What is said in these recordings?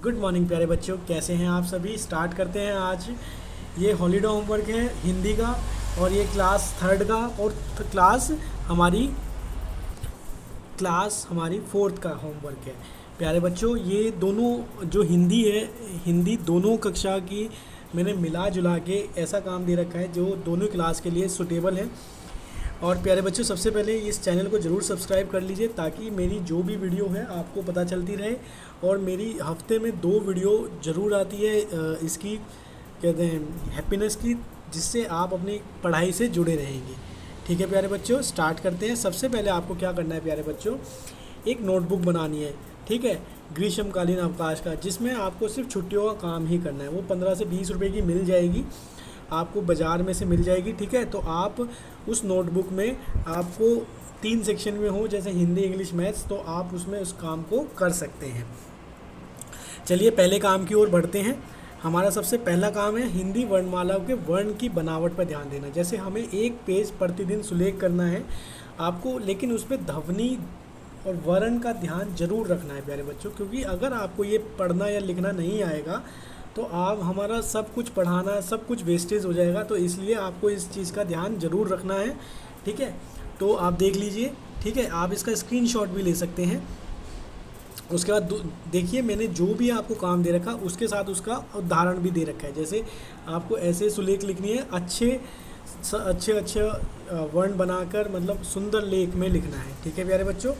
Good morning प्यारे बच्चों, कैसे हैं आप सभी। स्टार्ट करते हैं आज। ये हॉलीडे होमवर्क है हिंदी का और ये क्लास थर्ड का और क्लास हमारी फोर्थ का होमवर्क है। प्यारे बच्चों, ये दोनों जो हिंदी है, हिंदी दोनों कक्षा की मैंने मिला जुला के ऐसा काम दे रखा है जो दोनों क्लास के लिए सूटेबल है। और प्यारे बच्चों, सबसे पहले इस चैनल को ज़रूर सब्सक्राइब कर लीजिए ताकि मेरी जो भी वीडियो है आपको पता चलती रहे। और मेरी हफ्ते में 2 वीडियो ज़रूर आती है इसकी कहते हैं हैप्पीनेस की, जिससे आप अपनी पढ़ाई से जुड़े रहेंगे। ठीक है प्यारे बच्चों, स्टार्ट करते हैं। सबसे पहले आपको क्या करना है प्यारे बच्चों, एक नोटबुक बनानी है। ठीक है, ग्रीष्मकालीन अवकाश का, जिसमें आपको सिर्फ छुट्टियों का काम ही करना है। वो 15 से 20 रुपए की मिल जाएगी, आपको बाज़ार में से मिल जाएगी। ठीक है, तो आप उस नोटबुक में आपको 3 सेक्शन में हो, जैसे हिंदी, इंग्लिश, मैथ्स, तो आप उसमें उस काम को कर सकते हैं। चलिए पहले काम की ओर बढ़ते हैं। हमारा सबसे पहला काम है हिंदी वर्णमाला के वर्ण की बनावट पर ध्यान देना। जैसे हमें एक पेज प्रतिदिन सुलेख करना है आपको, लेकिन उस पर ध्वनि और वर्ण का ध्यान जरूर रखना है प्यारे बच्चों, क्योंकि अगर आपको ये पढ़ना या लिखना नहीं आएगा तो आप हमारा सब कुछ पढ़ाना सब कुछ वेस्टेज हो जाएगा। तो इसलिए आपको इस चीज़ का ध्यान ज़रूर रखना है। ठीक है, तो आप देख लीजिए। ठीक है, आप इसका स्क्रीनशॉट भी ले सकते हैं। उसके बाद देखिए, मैंने जो भी आपको काम दे रखा उसके साथ उसका उदाहरण भी दे रखा है। जैसे आपको ऐसे सुलेख लिखनी है, अच्छे वर्ण बनाकर, मतलब सुंदर लेख में लिखना है। ठीक है प्यारे बच्चों,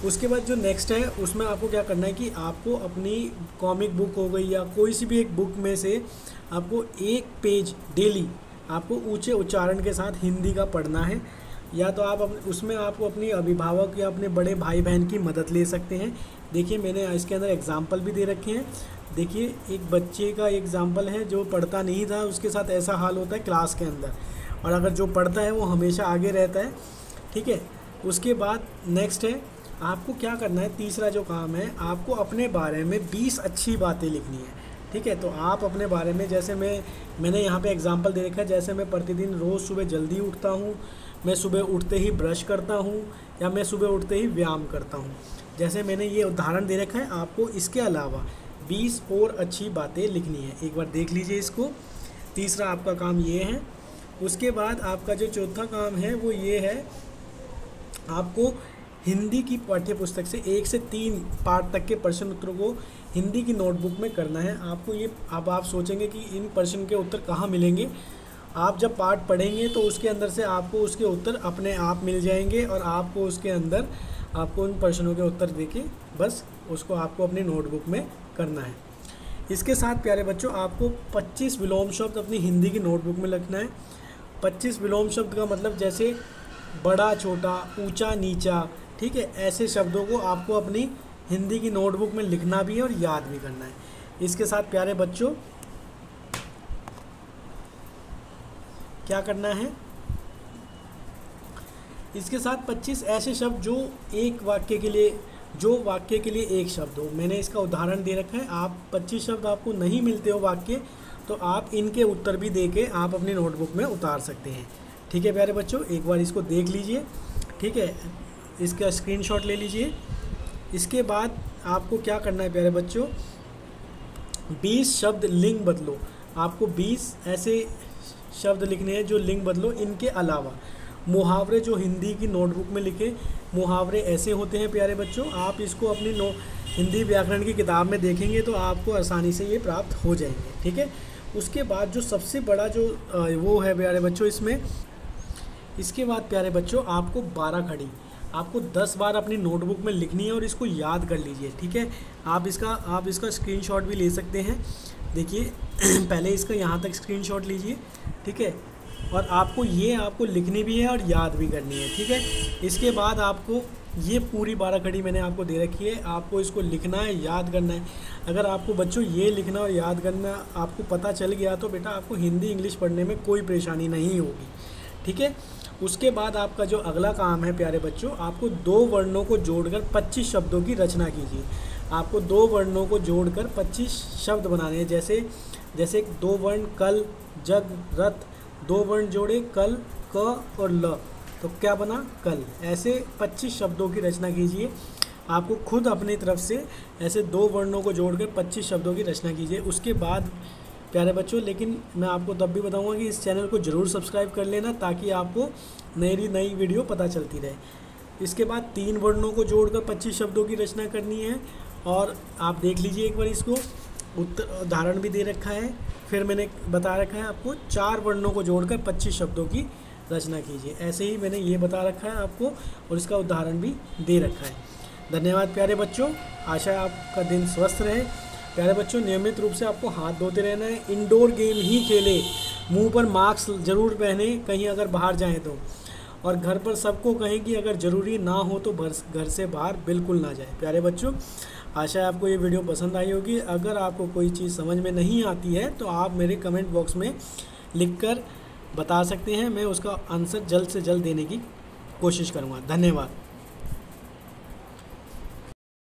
उसके बाद जो नेक्स्ट है उसमें आपको क्या करना है कि आपको अपनी कॉमिक बुक हो गई या कोई सी भी एक बुक में से आपको एक पेज डेली आपको ऊंचे उच्चारण के साथ हिंदी का पढ़ना है। या तो आप उसमें आपको अपनी अभिभावक या अपने बड़े भाई बहन की मदद ले सकते हैं। देखिए, मैंने इसके अंदर एग्जाम्पल भी दे रखे हैं। देखिए, एक बच्चे का एग्जाम्पल है जो पढ़ता नहीं था, उसके साथ ऐसा हाल होता है क्लास के अंदर, और अगर जो पढ़ता है वो हमेशा आगे रहता है। ठीक है, उसके बाद नेक्स्ट है आपको क्या करना है। तीसरा जो काम है, आपको अपने बारे में 20 अच्छी बातें लिखनी है। ठीक है, तो आप अपने बारे में, जैसे मैंने यहाँ पे एग्जांपल दे रखा है। जैसे मैं प्रतिदिन रोज़ सुबह जल्दी उठता हूँ, मैं सुबह उठते ही ब्रश करता हूँ, या मैं सुबह उठते ही व्यायाम करता हूँ। जैसे मैंने ये उदाहरण दे रखा है, आपको इसके अलावा 20 और अच्छी बातें लिखनी है। एक बार देख लीजिए इसको। तीसरा आपका काम ये है। उसके बाद आपका जो चौथा काम है वो ये है, आपको हिंदी की पाठ्य पुस्तक से 1 से 3 पार्ट तक के प्रश्न उत्तरों को हिंदी की नोटबुक में करना है आपको। ये अब आप सोचेंगे कि इन प्रश्न के उत्तर कहाँ मिलेंगे। आप जब पाठ पढ़ेंगे तो उसके अंदर से आपको उसके उत्तर अपने आप मिल जाएंगे, और आपको उसके अंदर आपको उन प्रश्नों के उत्तर देके बस उसको आपको अपनी नोटबुक में करना है। इसके साथ प्यारे बच्चों, आपको 25 विलोम शब्द अपनी हिंदी की नोटबुक में लिखना है। 25 विलोम शब्द का मतलब जैसे बड़ा छोटा, ऊंचा नीचा, ठीक है, ऐसे शब्दों को आपको अपनी हिंदी की नोटबुक में लिखना भी है और याद भी करना है। इसके साथ प्यारे बच्चों क्या करना है, इसके साथ 25 ऐसे शब्द जो वाक्य के लिए एक शब्द हो। मैंने इसका उदाहरण दे रखा है। आप 25 शब्द आपको नहीं मिलते हो वाक्य, तो आप इनके उत्तर भी देके आप अपनी नोटबुक में उतार सकते हैं। ठीक है प्यारे बच्चों, एक बार इसको देख लीजिए। ठीक है, इसका स्क्रीनशॉट ले लीजिए। इसके बाद आपको क्या करना है प्यारे बच्चों, 20 शब्द लिंग बदलो। आपको 20 ऐसे शब्द लिखने हैं जो लिंग बदलो। इनके अलावा मुहावरे जो हिंदी की नोटबुक में लिखे, मुहावरे ऐसे होते हैं प्यारे बच्चों, आप इसको अपनी हिंदी व्याकरण की किताब में देखेंगे तो आपको आसानी से ये प्राप्त हो जाएंगे। ठीक है, उसके बाद जो सबसे बड़ा जो वो है प्यारे बच्चों इसके बाद प्यारे बच्चों आपको 12 खड़ी आपको 10 बार अपनी नोटबुक में लिखनी है और इसको याद कर लीजिए। ठीक है, आप इसका स्क्रीनशॉट भी ले सकते हैं। देखिए पहले इसका यहाँ तक स्क्रीनशॉट लीजिए। ठीक है, और आपको लिखनी भी है और याद भी करनी है। ठीक है, इसके बाद आपको ये पूरी 12 खड़ी मैंने आपको दे रखी है, आपको इसको लिखना है, याद करना है। अगर आपको बच्चों ये लिखना और याद करना आपको पता चल गया तो बेटा आपको हिंदी इंग्लिश पढ़ने में कोई परेशानी नहीं होगी। ठीक है, उसके बाद आपका जो अगला काम है प्यारे बच्चों, आपको 2 वर्णों को जोड़कर 25 शब्दों की रचना कीजिए। आपको 2 वर्णों को जोड़कर 25 शब्द बनाने हैं। जैसे 2 वर्ण कल, जग, रथ, 2 वर्ण जोड़े कल, क और ल, तो क्या बना कल। ऐसे 25 शब्दों की रचना कीजिए। आपको खुद अपनी तरफ से ऐसे 2 वर्णों को जोड़कर 25 शब्दों की रचना कीजिए। उसके बाद प्यारे बच्चों, लेकिन मैं आपको तब भी बताऊंगा कि इस चैनल को ज़रूर सब्सक्राइब कर लेना, ताकि आपको नई वीडियो पता चलती रहे। इसके बाद 3 वर्णों को जोड़कर 25 शब्दों की रचना करनी है। और आप देख लीजिए एक बार इसको, उदाहरण भी दे रखा है। फिर मैंने बता रखा है आपको 4 वर्णों को जोड़कर 25 शब्दों की रचना कीजिए। ऐसे ही मैंने ये बता रखा है आपको, और इसका उदाहरण भी दे रखा है। धन्यवाद प्यारे बच्चों, आशा है आपका दिन स्वस्थ रहे। प्यारे बच्चों, नियमित रूप से आपको हाथ धोते रहना है। इंडोर गेम ही खेलें, मुंह पर मास्क ज़रूर पहने कहीं अगर बाहर जाएं तो, और घर पर सबको कहें कि अगर ज़रूरी ना हो तो घर से बाहर बिल्कुल ना जाएं। प्यारे बच्चों, आशा है आपको ये वीडियो पसंद आई होगी। अगर आपको कोई चीज़ समझ में नहीं आती है तो आप मेरे कमेंट बॉक्स में लिखकर बता सकते हैं, मैं उसका आंसर जल्द से जल्द देने की कोशिश करूँगा। धन्यवाद।